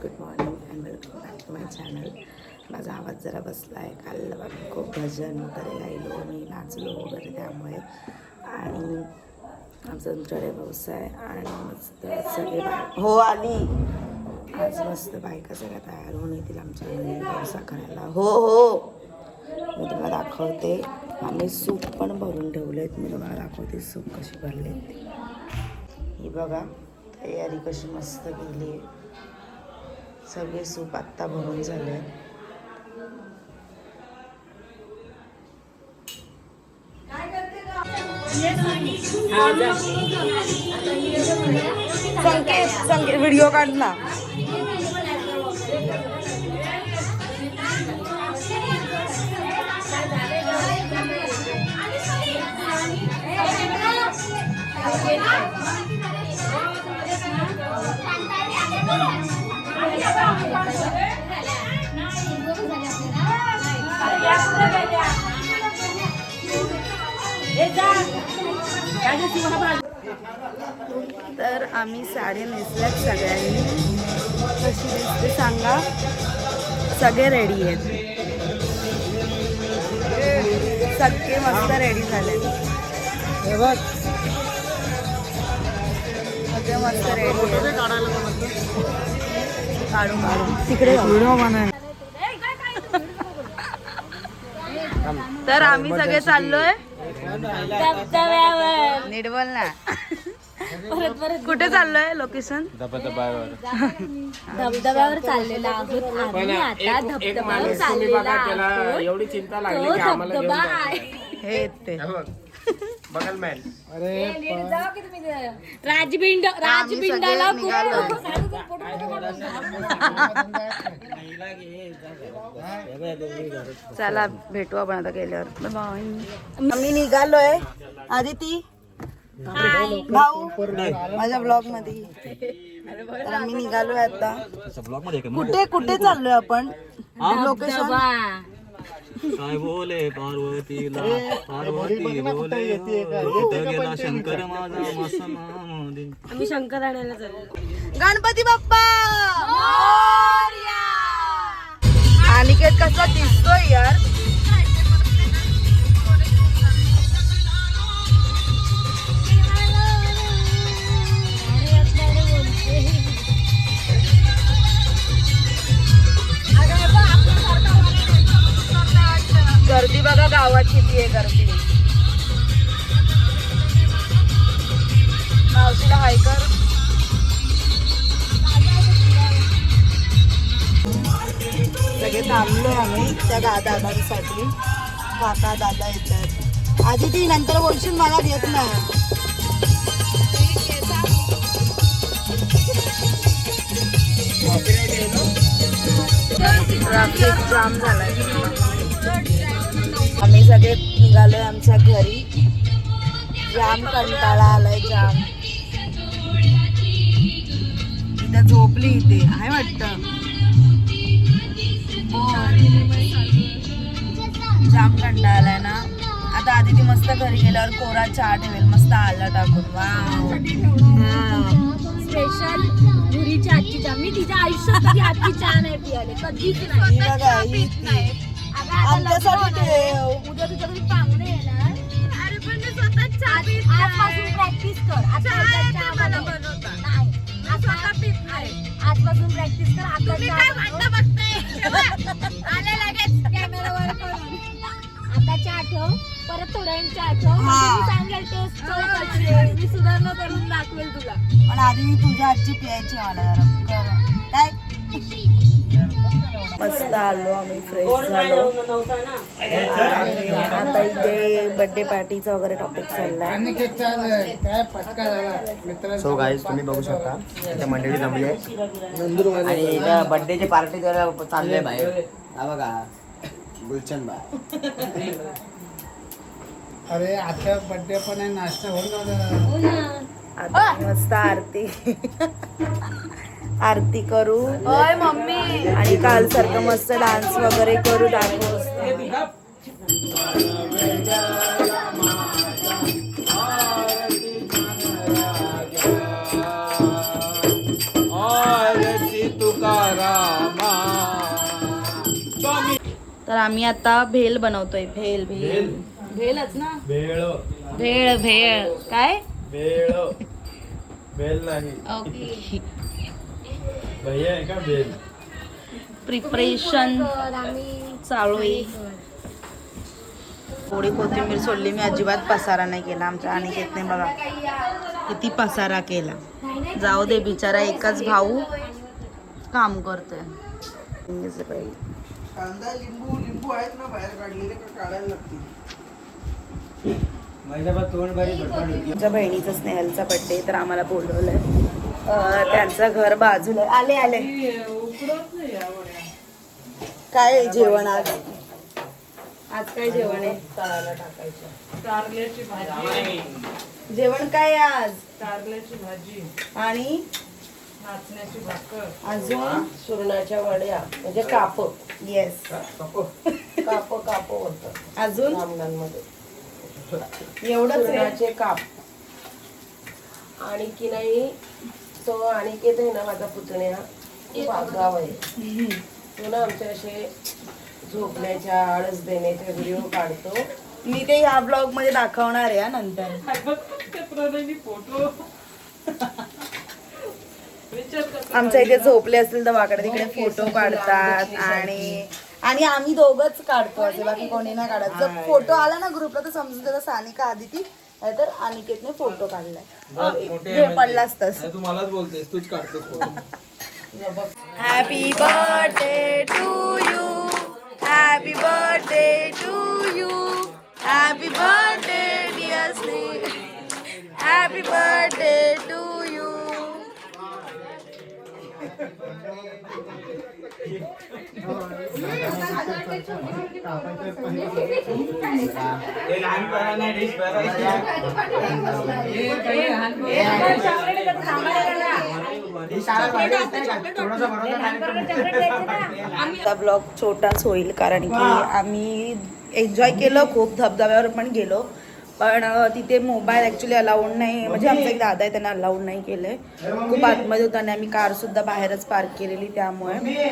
Good morning and welcome back to my channel. माझा आवाज जरा बसला आहे. काल आम्ही खूप भजन वगैरे गायलो, मी नाचलो वगैरे त्यामुळे. आणि आमचा तुमच्याकडे व्यवसाय आणि मस्त सगळे हो आली आज मस्त बायका सगळ्या तयार होऊन येतील आमच्या घरी व्यवसाय करायला. हो हो मी तुम्हाला दाखवते. आम्ही सूप पण भरून ठेवलेत. मी तुम्हाला दाखवते सूप कशी भरले ती. ही बघा तयारी कशी मस्त केली आहे. सगळे सूप आत्ता भरून झाले. संकेत व्हिडिओ काढ ना. तर आम्ही साडी नेसल्यात सगळ्यांनी. कशी दिसते सांगा. सगळे रेडी आहेत. सगळे मस्त रेडी झाले. सगळे मस्त रेडी आहेत. काढून तिकडे तर आम्ही सगळे चाललोय धबधब्यावर. नीट बोल ना. कुठे चाललोय लोकेशन? धबधब्यावर चाललेला आहोत आम्ही. आता धबधब्यावर चाललेला आहोत. एवढी चिंता लागली की आम्हाला धबधबा आहे. हे ते बगल मॅन. राजबिंडाला चला भेटू आपण आता गेल्यावर. बाय. आम्ही निघालोय. आदिती भाऊ माझ्या ब्लॉग मध्ये. तर आम्ही निघालोय आता. कुठे कुठे चाललोय आपण? लोकेशन काय बोले पार्वतीला, पार्वती बोले कुठं गेला शंकर माझा मसनामध्ये. आम्ही शंकर आणायला चाललो. गणपती बाप्पा मोरया. अनिकेत कसा दिसतोय यार. गर्दी बघा गावात किती आहे गर्दी. मावशीला हाय कर. सगळे थांबलोय आम्ही त्या दादांसाठी. काका दादा येतात. आधी ती नंतर बोलशील मला घेत नाही. ट्रॅफिक जाम झालाय. आम्ही सगळे निघालोय आमच्या घरी. जाम कंटाळा आलाय. जाम इथे झोपली. इथे आहे वाटतं. जाम कंटाळा आलाय ना. आता आधी ती मस्त घरी गेल्यावर कोरा चहा ठेवेल मस्त आला टाकून. स्पेशल पुरीची आजची चहा. मी तिच्या आयुष्यात कधी आजची चहा नाही पियाले. कधीच नाही. आमच्यासाठी उद्या तुझ्या घरी पाहुणे येणार. अरे पण मी स्वतः चहा आजपासून प्रॅक्टिस कर. आजपासून प्रॅक्टिस कर. आता चहा ठेव. परत थोड्या चहा ठेव. सांगेल टेस्ट मी सुधारणा करून दाखवेल तुला. पण आधी मी तुझ्या हातची प्यायची मला जरा काय. मस्त आलो आम्ही. फ्रेश झालो. आता इथे बर्थडे पार्टीचा वगैरे टॉपिक चाललाय. सो गाईज तुम्ही बघू शकता इथे मंडळी जमली आहे आणि इथं बर्थडेची पार्टी करायला चाललंय बाहेर. हा बघा गुलशन बाय. अरे आता बर्थडे पण आहे. नाश्ता होऊन आता मस्त आरती आरती करू. होय मम्मी. आणि काल सारखं मस्त डान्स वगैरे करू. दाखवू. तुका रामा. तर आम्ही आता भेल बनवतोय. भेल भेल भेलच ना. भेळ भेळ भेळ काय भेळ भेल नाही ओके. भैया आहे का भेल. प्रिपरेशन चालू आहे. थोडी कोथिंबीर सोडली मी. अजिबात पसारा नाही केला आमच्या अनिकेतने. बघा किती पसारा केला. जाऊ दे बिचारा एकच भाऊ काम करतोय. कांदा लिंबू लिंबू आहेत ना बाहेर काढलेले का काढायला लागतील. माझ्या बहिणीचा स्नेहलचा बर्थडे तर आम्हाला बोलवलंय. त्यांचं घर बाजूला. आले आले. काय आहे जेवण आज? आज काय जेवण आहे? कारल्याची भाजी. जेवण काय आहे आज? कारल्याची भाजी. आणि नाचण्याची भाकर. अजून सुरणाच्या वड्या म्हणजे काप. येस काप काप होतं अजून रामणांमध्ये. एवढंच आहे? सुरणाचे काप. आणि की नाही तो अनिकेत आहे ना माझा पुतण्या. खूप आगाव आहे तो ना. आमचे असे झोपण्याच्या आळस देण्याचे व्हिडिओ काढतो. मी ते ह्या ब्लॉग मध्ये दाखवणार आहे हा नंतर. फोटो आमच्या इथे झोपले असतील तर वाकडे तिकडे फोटो काढतात. आणि आम्ही दोघंच काढतो असे, बाकी कोणी नाही काढत. जर फोटो आला ना ग्रुपला तर समजून त्याचा सानिका आदिती तर अनिकेतने फोटो काढलाय. पडला असतास. तू मलाच बोलतेस तूच काढतोस photo. Happy birthday to you. Happy birthday to you. Happy birthday dear Sneh. Happy birthday to you. Blog छोटाच होईल कारण की आम्ही एन्जॉय केलं खूप. धबधब्यावर पण गेलो पण तिथे मोबाईल ॲक्च्युली अलाउड नाही. म्हणजे आमचा एक दादा आहे त्यांना अलाउड नाही केलंय. खूप आतमध्ये होतं आणि आम्ही कारसुद्धा बाहेरच पार्क केलेली त्यामुळे.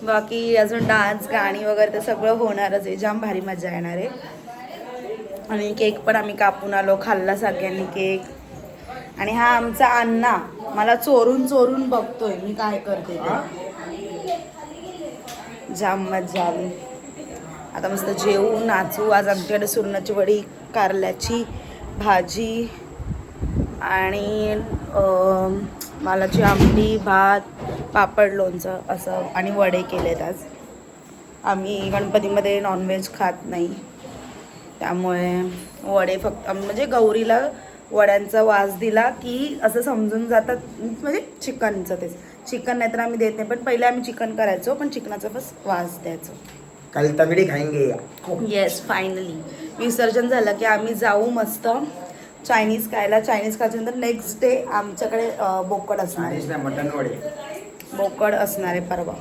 बाकी अजून डान्स गाणी वगैरे ते सगळं होणारच आहे. जाम भारी मजा येणार आहे. आणि केक पण आम्ही कापून आलो. खाल्ला सगळ्यांनी केक. आणि हा आमचा अण्णा मला चोरून चोरून बघतोय मी काय करते ते. जाम मजा आली. आता मस्त जेवू नाचू. आज आमच्याकडे सुरणाची वडी, कारल्याची भाजी आणि मालाची आमटी, भात, पापड, लोणचं असं आणि वडे केलेत आज. आम्ही गणपतीमध्ये नॉनव्हेज खात नाही त्यामुळे वडे फक्त म्हणजे गौरीला वड्यांचा वास दिला की असं समजून जातात. म्हणजे चिकनचं तेच. चिकन नाही तर आम्ही देत नाही. पण पहिले आम्ही चिकन करायचो पण चिकनाचा बस वास द्यायचो. कल तगडी खाएंगे. येस फायनली विसर्जन झालं की आम्ही जाऊ मस्त चायनीज खायला. चायनीज खायच्यानंतर नेक्स्ट डे आमच्याकडे बोकड असणार आहे. मटन वडे. बोकड असणार आहे परवा.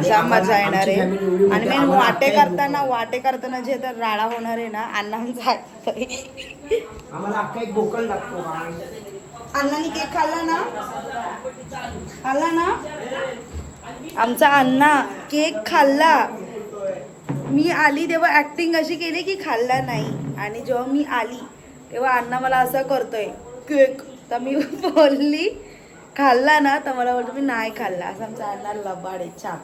जाम मजा येणार आहे. आणि मेन वाटे करताना जे तर राडा होणार आहे ना. अण्णांचा आम्हाला अख्खा एक बोकड लागतो. अण्णांनी केक खाल्ला ना. खाल्ला ना आमचा अण्णा केक खाल्ला. मी आली तेव्हा ऍक्टिंग अशी केली की खाल्ला नाही. आणि जेव्हा मी आली तेव्हा अण्णा मला असं करतोय केक. तर मी बोलली खाल्ला ना. तर मला बोलतो मी नाही खाल्ला. असं आमचा अण्णा लबाड आहे. छान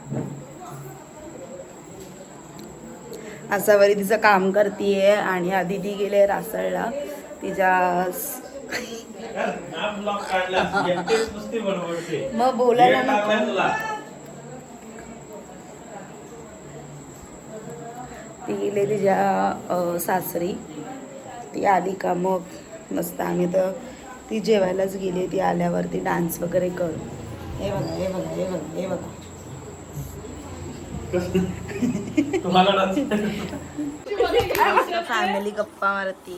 असं वरी तिचं काम करतीये. आणि आधी ती गेले रासळला तिच्या मग बोलायला नको. ती गेले तिच्या सासरी. ती आली का मग मस्त आम्ही तर ती जेवायलाच गेली. ती आल्यावरती डान्स वगैरे कर. हे बघा हे बघा हे बघा हे बघा. फॅमिली गप्पा मारती.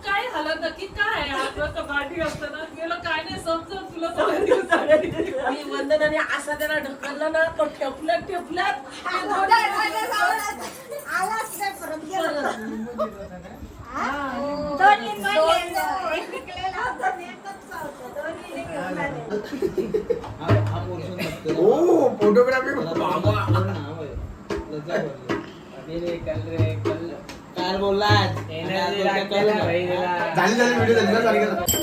काय झालं नक्की काय कबाडी असताना गेलं काय नाही समजून तुला वंदनाने असा त्याला ढकललं ना तो ठेपल्यात फोटो फोटोग्राफी काल बोलला झाली व्हिडिओ झाली